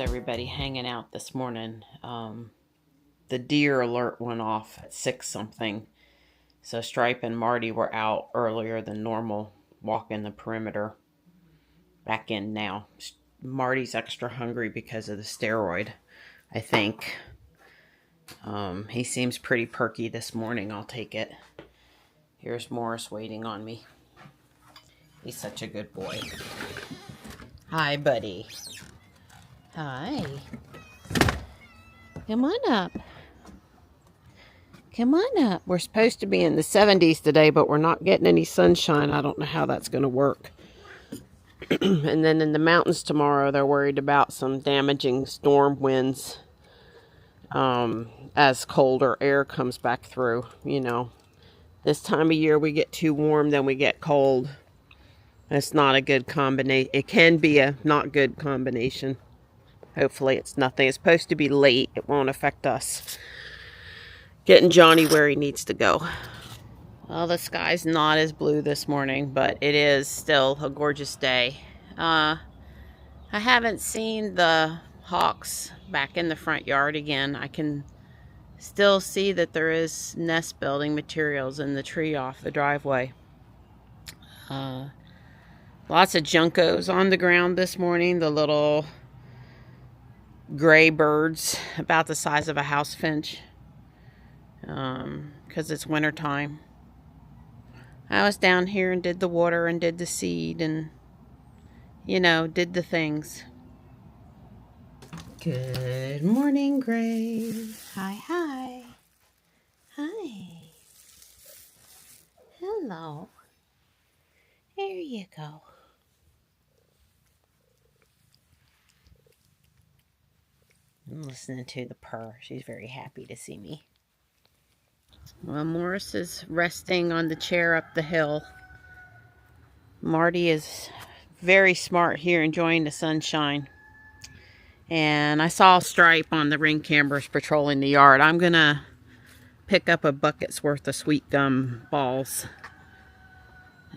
everybody hanging out this morning? The deer alert went off at 6 something. So Stripe and Marty were out earlier than normal, walking the perimeter. Back in now. Marty's extra hungry because of the steroid, I think. He seems pretty perky this morning. I'll take it. Here's Morris waiting on me. He's such a good boy. Hi, buddy. Hi. Come on up. Come on up. We're supposed to be in the 70s today, but we're not getting any sunshine. I don't know how that's going to work. And then in the mountains tomorrow, they're worried about some damaging storm winds as colder air comes back through. You know, this time of year we get too warm, then we get cold. It's not a good combination. It can be a not good combination. Hopefully it's nothing. It's supposed to be late. It won't affect us. Getting Johnny where he needs to go. Well, the sky's not as blue this morning, but it is still a gorgeous day. I haven't seen the hawks back in the front yard again. I can still see that there is nest building materials in the tree off the driveway. Lots of juncos on the ground this morning. The little gray birds about the size of a house finch, because it's winter time. I was down here and did the water and did the seed and, you know, did the things. Good morning, Gray. Hi, hi. Hi. Hello. There you go. I'm listening to the purr. She's very happy to see me. Well, Morris is resting on the chair up the hill. Marty is very smart here, enjoying the sunshine. And I saw Stripe on the Ring cameras patrolling the yard. I'm going to pick up a bucket's worth of sweet gum balls.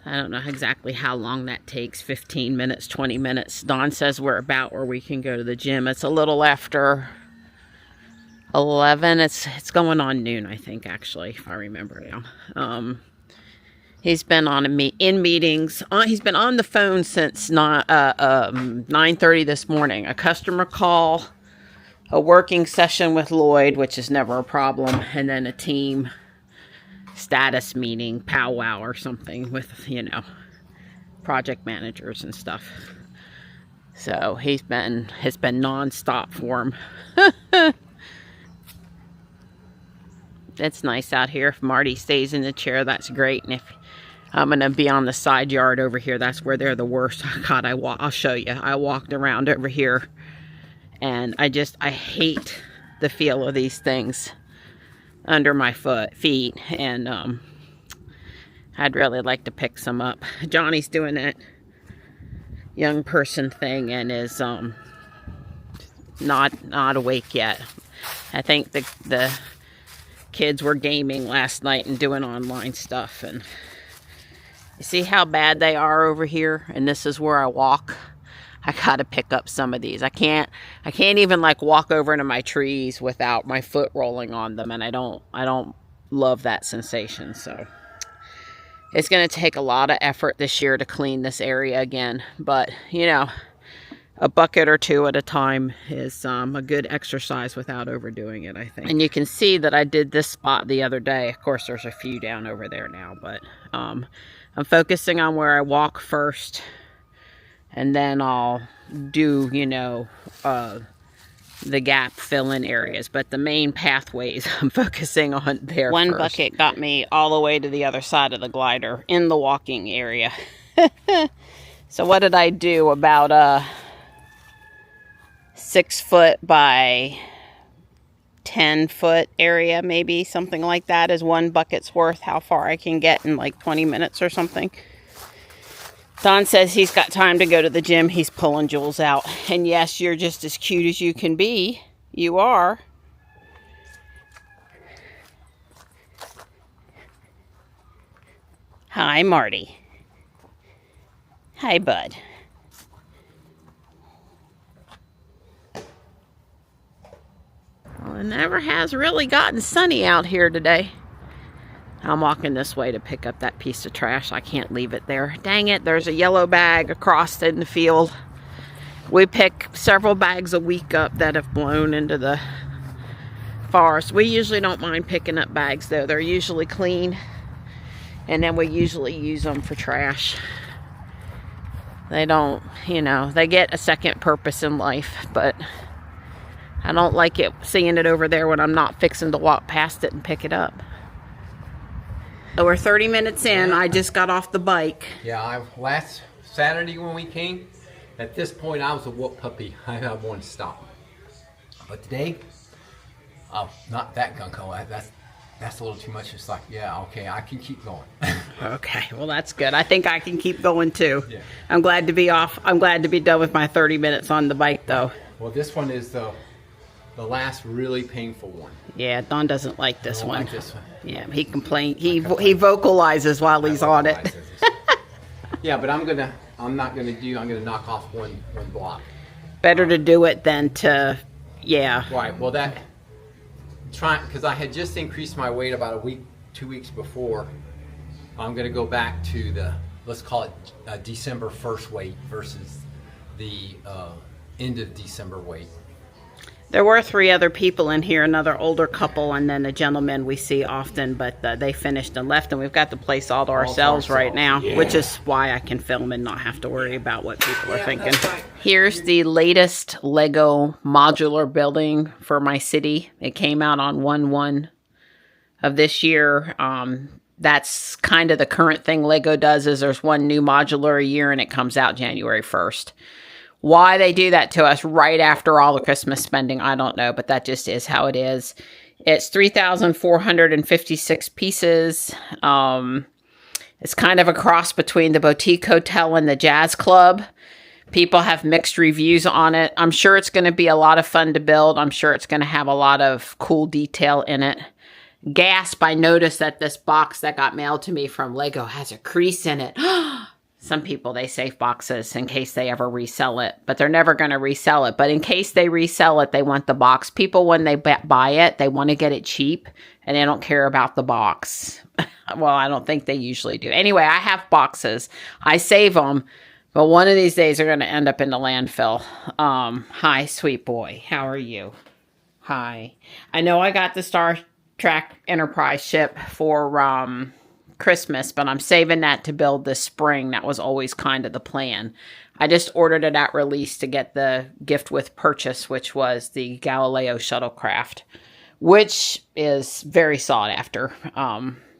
I don't know exactly how long that takes, 15 minutes, 20 minutes. Dawn says we're about where we can go to the gym. It's a little after 11. It's going on noon, I think, actually, if I remember now. He's been in meetings. He's been on the phone since 9:30 this morning. A customer call, a working session with Lloyd, which is never a problem, and then a team status meeting, powwow or something with, you know, project managers and stuff. So it's been nonstop for him. It's nice out here. If Marty stays in the chair, that's great. And if I'm going to be on the side yard over here, that's where they're the worst. God, I'll show you. I walked around over here and I hate the feel of these things under my feet, and I'd really like to pick some up. Johnny's doing that young person thing and is not awake yet. I think the kids were gaming last night and doing online stuff, and you see how bad they are over here, and this is where I walk. I gotta pick up some of these. I can't even like walk over into my trees without my foot rolling on them, and I don't love that sensation. So it's gonna take a lot of effort this year to clean this area again, but you know, a bucket or two at a time is a good exercise without overdoing it, I think. And you can see that I did this spot the other day. Of course, there's a few down over there now, but I'm focusing on where I walk first. And then I'll do, you know, the gap fill-in areas. But the main pathways, I'm focusing on there One first. Bucket got me all the way to the other side of the glider in the walking area. So what did I do? About 6 foot by 10 foot area, maybe. Something like that is one bucket's worth. How far I can get in like 20 minutes or something. Don says he's got time to go to the gym. He's pulling Jules out. And yes, you're just as cute as you can be. You are. Hi, Marty. Hi, bud. never has really gotten sunny out here today. I'm walking this way to pick up that piece of trash. I can't leave it there. Dang it, there's a yellow bag across in the field. We pick several bags a week up that have blown into the forest. We usually don't mind picking up bags though. They're usually clean. And then we usually use them for trash. They don't, you know, they get a second purpose in life, but I don't like it seeing it over there when I'm not fixing to walk past it and pick it up. So we're 30 minutes in. I just got off the bike. Yeah, last Saturday when we came, at this point I was a whoop puppy. I wanted to stop. But today, oh, not that gung-ho. That's a little too much. It's like, yeah, okay, I can keep going. Okay, well that's good. I think I can keep going too. Yeah. I'm glad to be off. I'm glad to be done with my 30 minutes on the bike though. Well, this one is the last really painful one. Yeah, Don doesn't like this one. Like this one. Yeah, he complains. He vocalizes while he's on it. Yeah, but I'm gonna knock off one block. Better to do it than to, yeah. Right. Well, because I had just increased my weight about a week, 2 weeks before. I'm gonna go back to let's call it December 1st weight versus the end of December weight. There were 3 other people in here, another older couple and then a gentleman we see often, but they finished and left, and we've got the place all to ourselves right now, yeah. Which is why I can film and not have to worry about what people are thinking. Right. Here's the latest Lego modular building for my city. It came out on 1/1 of this year. That's kind of the current thing Lego does, is there's one new modular a year and it comes out January 1st. Why they do that to us right after all the Christmas spending, I don't know, but that just is how it is. It's 3,456 pieces. It's kind of a cross between the boutique hotel and the jazz club. People have mixed reviews on it. I'm sure it's going to be a lot of fun to build. I'm sure it's going to have a lot of cool detail in it. Gasp, I noticed that this box that got mailed to me from Lego has a crease in it. Some people, they save boxes in case they ever resell it, but they're never going to resell it. But in case they resell it, they want the box. People, when they buy it, they want to get it cheap, and they don't care about the box. Well, I don't think they usually do. Anyway, I have boxes. I save them, but one of these days they're going to end up in the landfill. Hi, sweet boy. How are you? Hi. I know I got the Star Trek Enterprise ship for Christmas, but I'm saving that to build this spring. That was always kind of the plan. I just ordered it at release to get the gift with purchase, which was the Galileo shuttlecraft, which is very sought after.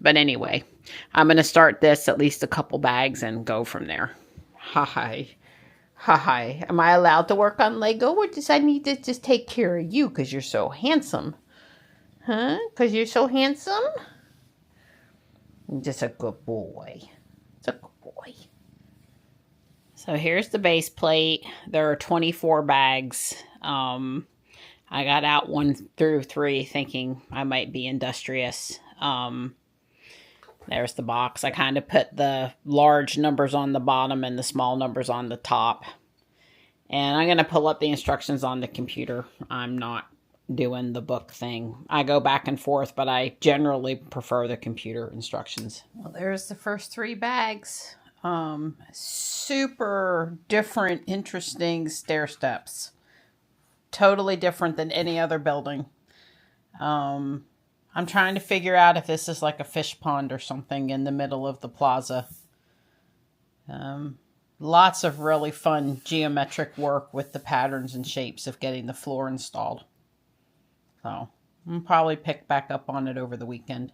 But anyway, I'm going to start this, at least a couple bags, and go from there. Hi. Hi. Am I allowed to work on Lego, or does I need to just take care of you because you're so handsome? Huh? Because you're so handsome? Just a good boy. It's a good boy. So here's the base plate. There are 24 bags. I got out 1 through 3 thinking I might be industrious. There's the box. I kind of put the large numbers on the bottom and the small numbers on the top. And I'm going to pull up the instructions on the computer. I'm not doing the book thing. I go back and forth, but I generally prefer the computer instructions. Well, there's the first 3 bags. Super different, interesting stair steps. Totally different than any other building. I'm trying to figure out if this is like a fish pond or something in the middle of the plaza. Lots of really fun geometric work with the patterns and shapes of getting the floor installed. So I'll probably pick back up on it over the weekend.